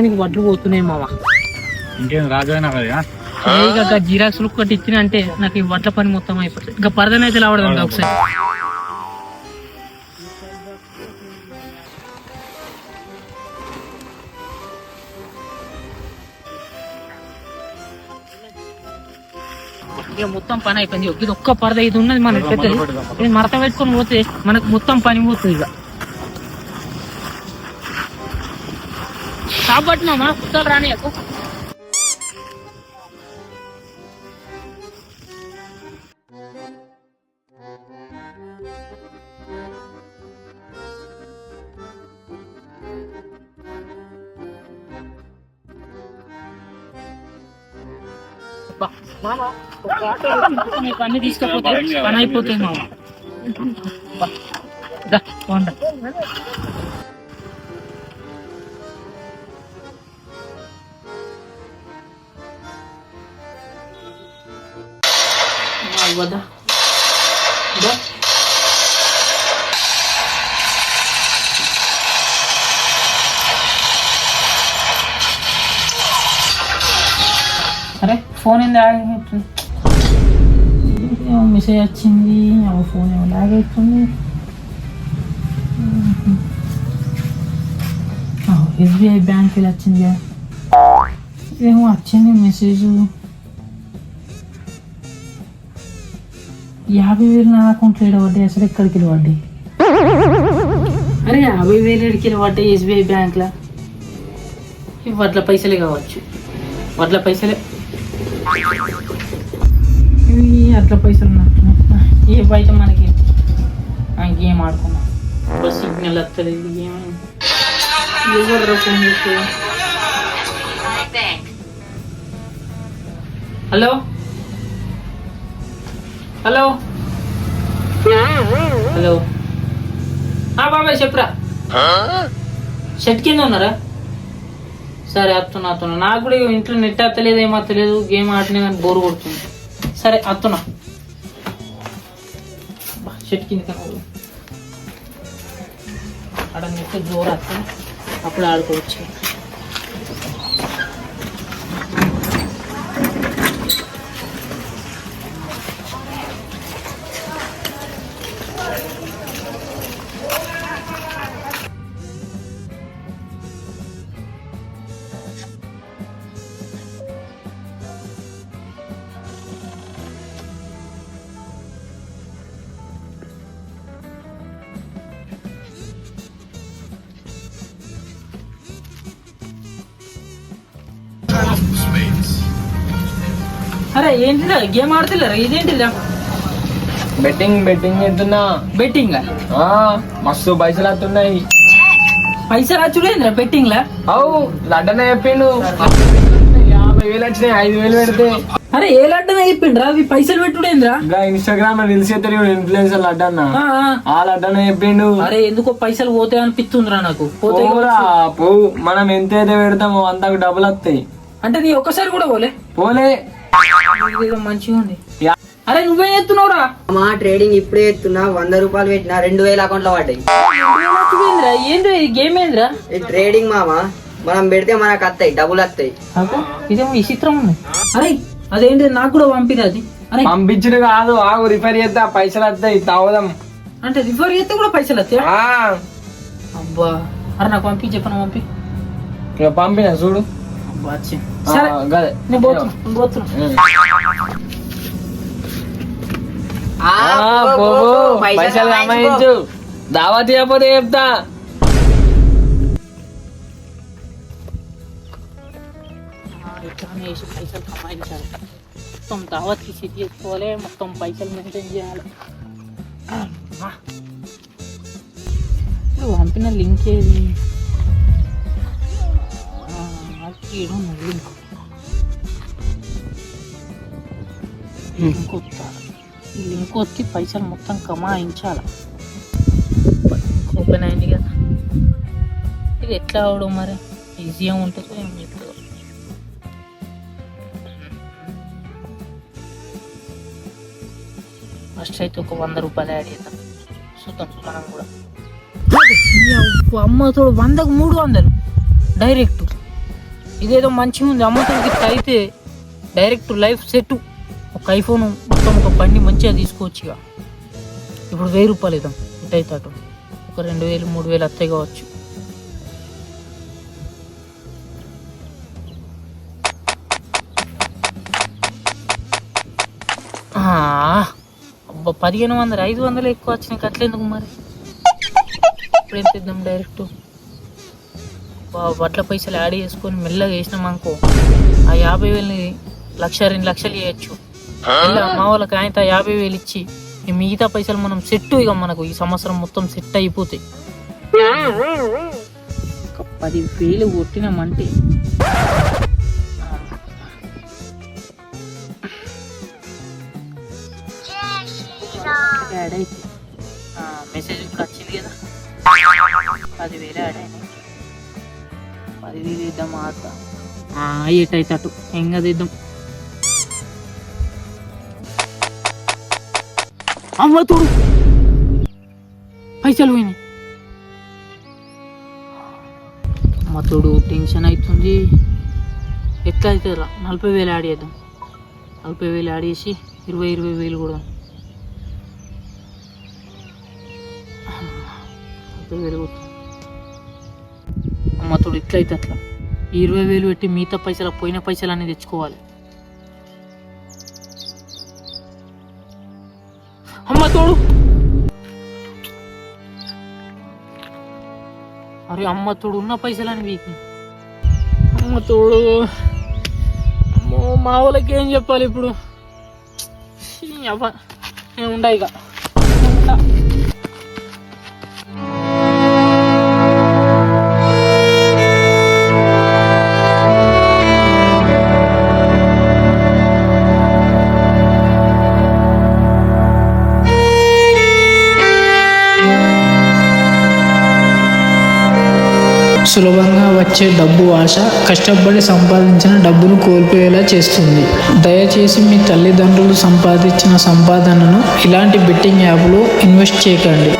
మాసానికి వడ్లు పోతున్నాయి మామ. ఇంకేం రాజైనా కదా ఇక జిరాక్స్ కొట్టి ఇచ్చిన అంటే నాకు ఈ వడ్ల పని మొత్తం అయిపోతుంది. ఇంకా పరదన అయితే లావడదు ఒకసారి. ఇక మొత్తం పని అయిపోయింది. ఇది ఒక్క పరద ఇది ఉన్నది మనకి పెద్దది. ఇది మడత పెట్టుకొని పోతే మనకు మొత్తం పని పోతుంది. ఇక కాబట్టినామా కుక్కలు రాని అన్ని తీసుకపోతే పని అయిపోతుంది మామ. అరే ఫోన్ ఏంది ఆగిపోతుంది. మెసేజ్ వచ్చింది. ఫోన్ ఏమో లాగ్ అవుతుంది. ఎస్బీఐ బ్యాంక్ వెళ్ళి వచ్చింది కదా. ఏమో వచ్చింది మెసేజ్. 50,000 నా అకౌంట్లో పడ్డాయి. అసలు ఎక్కడికి వెళ్ళి పడ్డాయి? అరే 50,000 ఎక్కడికి వెళ్ళి పడ్డాయి ఎస్బీఐ బ్యాంక్లో. వడ్ల పైసలే కావచ్చు. వడ్ల పైసలే ఇవి. అట్లా పైసలు ఏ బయట మనకి గేమ్ ఆడుకున్నాం. సిగ్నల్ వస్తలేదు. గేమ్ ఎవరు ఫోన్ చేస్తే. హలో హలో హలో బాబాయ్ చెప్పరా. షెట్ కింద ఉన్నారా? సరే వస్తున్నా. నాకు కూడా ఇంట్లో నెట్ వస్తలేదు, ఏం వస్తలేదు. గేమ్ ఆడినా కానీ బోర్ కొడుతుంది. సరే వస్తున్నా. షెట్ కింద అక్కడ నెట్ జోరు వస్తుంది. అప్పుడు ఆడుకోవచ్చు. అరే ఏంటిదా గేమ్ ఆడుతులేరా? ఇదేంటిదా? బెట్టింగ్ చేస్తున్నా. బెట్టింగ్ మస్తు పైసలు వస్తున్నాయి. పైసలు వచ్చుడేంద్రా బెట్టింగ్ లా? అవు లడ్డనే చెప్పిండు. 50,000 వచ్చినాయి. 5,000 పెడితే. అరే ఏ లడ్డనే చెప్పిండ్రా? అవి పైసలు పెట్టుడేంద్రా? ఇన్స్టాగ్రామ్ లో రీల్స్ చేస్తారు ఇన్ఫ్లుయెన్సర్ లడ్డన్న. ఆ లడ్డనే చెప్పిండు. అరే ఎందుకో పైసలు పోతే అనిపిస్తుందిరా నాకు. పోవు. మనం ఎంతైతే పెడతామో అంతకు డబ్బులు వస్తాయి. అంటే నీ ఒక్కసారి కూడా పోలే. మంచిగా ఉంది. అరే నువ్వేం ఎత్తున్నావురా? మా ట్రేడింగ్ ఇప్పుడే ఎత్తున్నా. 100 రూపాయలు పెట్టినా 2,000 అకౌంట్ లో పడ్డాయి. ఏంద్రా ఈ గేమ్ ఏంద్రా? ఈ ట్రేడింగ్ మామ మనం పెడితే మనకు వస్తాయి, డబ్బులు వస్తాయి. ఇదేమో విచిత్రం ఉంది. అరే అదేంటి నాకు కూడా పంపిరా అది. అరే పంపించుడు కాదు, ఆగు రిఫర్ చేద్దా పైసలు వస్తాయి. తాగుదాం అంటే రిఫర్ చేస్తే కూడా పైసలు వస్తాయి? అబ్బా అరే నాకు పంపి చెప్పను. పంపిన చూడు. సరే నేను పోతున్నా. పైసలు సంపాదించు. దావా తీయకపోతే చెప్తా. పైసలు కమాయించాలి. మొత్తం దావత్ సెట్ చేసుకోవాలి. మొత్తం పైసలు మెయింటైన్ చేయాలి. పంపిన లింక్ ఏది? లింక్ ఈ లింక్ వచ్చి పైసలు మొత్తం కమాయించాలి. ఓపెన్ అయింది కదా. ఇది ఎట్లా అవడం మరి? ఈజీగా ఉంటుందో ఏం చెప్తుందో. ఫస్ట్ అయితే ఒక 100 రూపాయలు యాడ్ చేద్దాం. చూద్దాం మనం కూడా. అమ్మతోడు 100కు 300 డైరెక్ట్. ఇదేదో మంచిగా ఉంది అమ్మతోడికి ఇట్లా అయితే డైరెక్ట్ లైఫ్ సెట్. ఒక ఐఫోన్ మొత్తం ఒక బండి మంచిగా తీసుకోవచ్చు. ఇక ఇప్పుడు 1000 రూపాయలు ఇద్దాం. ఇటైతే అటు ఒక 2000 3000 వస్తాయి కావచ్చు. అబ్బా 1500 500 ఎక్కువ వచ్చినాయి. అట్లెందుకు మరి? ఇప్పుడు ఎంత ఇద్దాం? డైరెక్ట్ వడ్ల పైసలు యాడ్ చేసుకొని మెల్లగా వేసినాం అనుకో, ఆ 50,000ని 1,00,000 2 లక్షలు చేయొచ్చు. ఇలా మా వాళ్ళకి ఆయన 50,000 ఇచ్చి ఈ మిగతా పైసలు మనం సెట్. ఇక మనకు ఈ సంవత్సరం మొత్తం సెట్ అయిపోతాయి. 10,000 కొట్టినామంటే యాడ్ అయితే మెసేజ్ వచ్చింది కదా, 10,000 యాడ్ అయినాయి. 10,000 ఇద్దాం. ఎటైతే అటు ఇంకా ఇద్దాం. అమ్మ తోడు పైసలు పోయినాయి. అమ్మ తోడు టెన్షన్ అవుతుంది. ఎట్లా అవుతుంది రా? 40,000 యాడ్ చేద్దాం. 40,000 యాడ్ చేసి 20,000 కూడా 40,000 కొట్టు. అమ్మ తోడు ఇట్లయితే అట్లా 20,000 పెట్టి మిగతా పైసలు పోయిన పైసలు అనేది తెచ్చుకోవాలి. అమ్మ తోడు. అరే అమ్మ తోడు ఉన్న పైసలని వీకి. అమ్మ తోడు. అమ్మో మా వాళ్ళకి ఏం చెప్పాలి ఇప్పుడు? అవ్వ నేను ఉండా ఇక. సులభంగా వచ్చే డబ్బు ఆశ కష్టపడి సంపాదించిన డబ్బును కోల్పోయేలా చేస్తుంది. దయచేసి మీ తల్లిదండ్రులు సంపాదించిన సంపాదనను ఇలాంటి బెట్టింగ్ యాప్లో ఇన్వెస్ట్ చేయకండి.